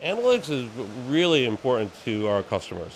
Analytics is really important to our customers.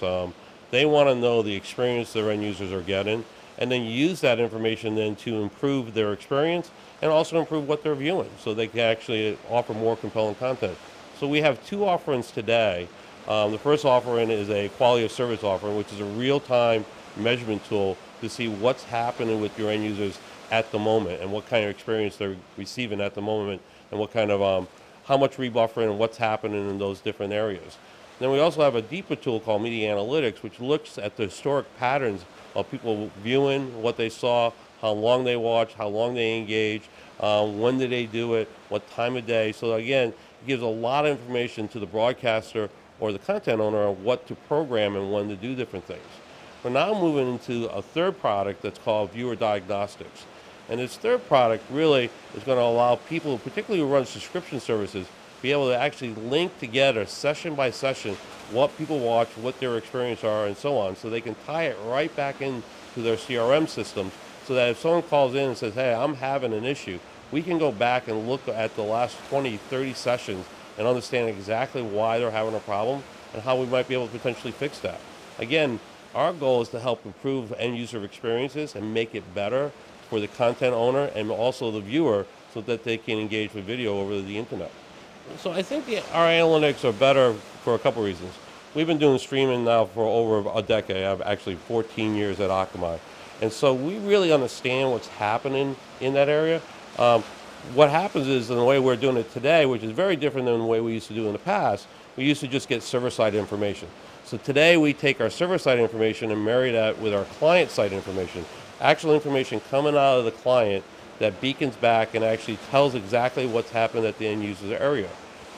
They want to know the experience their end users are getting, and then use that information then to improve their experience and also improve what they're viewing, so they can actually offer more compelling content. So we have two offerings today. The first offering is a quality of service offering, which is a real-time measurement tool to see what's happening with your end users at the moment and what kind of experience they're receiving at the moment and what kind of how much rebuffering and what's happening in those different areas. Then we also have a deeper tool called Media Analytics, which looks at the historic patterns of people viewing, what they saw, how long they watched, how long they engaged, when did they do it, what time of day. So again, it gives a lot of information to the broadcaster or the content owner on what to program and when to do different things. We're now moving into a third product that's called Viewer Diagnostics. And this third product really is going to allow people, particularly who run subscription services, be able to actually link together session by session what people watch, what their experience are, and so on, so they can tie it right back into their CRM systems, so that if someone calls in and says, hey, I'm having an issue, we can go back and look at the last 20, 30 sessions and understand exactly why they're having a problem and how we might be able to potentially fix that. Again, our goal is to help improve end user experiences and make it better for the content owner and also the viewer so that they can engage with video over the internet. So I think our analytics are better for a couple reasons. We've been doing streaming now for over a decade. I've actually 14 years at Akamai. And so we really understand what's happening in that area. What happens is, in the way we're doing it today, which is very different than the way we used to do in the past, we used to just get server-side information. So today we take our server-side information and marry that with our client-side information. Actual information coming out of the client that beacons back and actually tells exactly what's happened at the end user's area.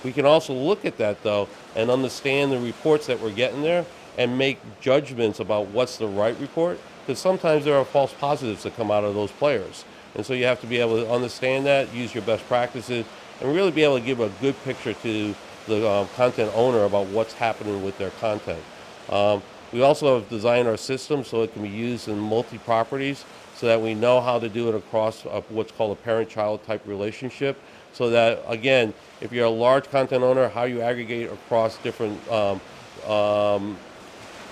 We can also look at that though and understand the reports that we're getting there and make judgments about what's the right report, because sometimes there are false positives that come out of those players. And so you have to be able to understand that, use your best practices, and really be able to give a good picture to the content owner about what's happening with their content. We also have designed our system so it can be used in multi-properties, so that we know how to do it across what's called a parent-child type relationship, so that, again, if you're a large content owner, how you aggregate across different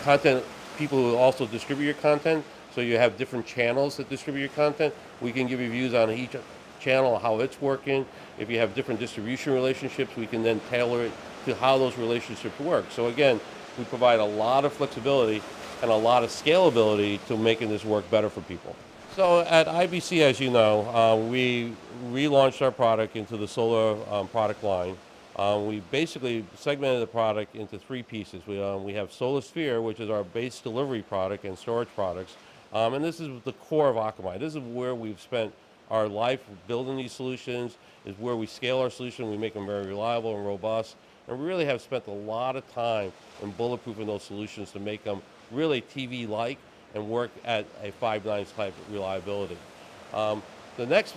content, people who also distribute your content, so you have different channels that distribute your content. We can give you views on each channel, how it's working. If you have different distribution relationships, we can then tailor it to how those relationships work. So again, we provide a lot of flexibility and a lot of scalability to making this work better for people. So at IBC, as you know, we relaunched our product into the solar product line. We basically segmented the product into three pieces. We have Solar Sphere, which is our base delivery product and storage products. And this is the core of Akamai. This is where we've spent our life building these solutions, is where we scale our solution, we make them very reliable and robust, and we really have spent a lot of time in bulletproofing those solutions to make them really TV-like and work at a 5 nines type reliability. The next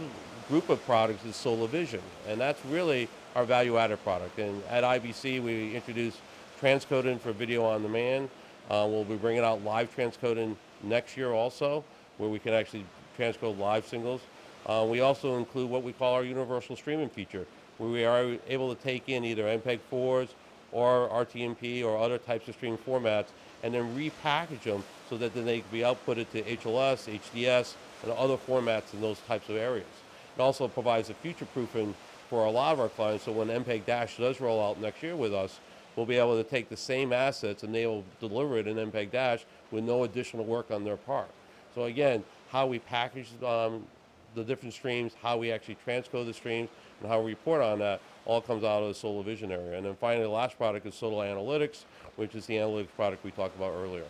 group of products is Solar Vision, and that's really our value-added product. And at IBC, we introduced transcoding for video on demand. We'll be bringing out live transcoding next year also, where we can actually transcode live signals. We also include what we call our universal streaming feature, where we are able to take in either MPEG-4s or RTMP or other types of stream formats and then repackage them so that then they can be outputted to HLS, HDS, and other formats in those types of areas. It also provides a future-proofing for a lot of our clients, so when MPEG-Dash does roll out next year with us, we'll be able to take the same assets and they will deliver it in MPEG-Dash with no additional work on their part. So again, how we package the different streams, how we actually transcode the streams, and how we report on that all comes out of the Solar Vision area. And then finally, the last product is Solar Analytics, which is the analytics product we talked about earlier.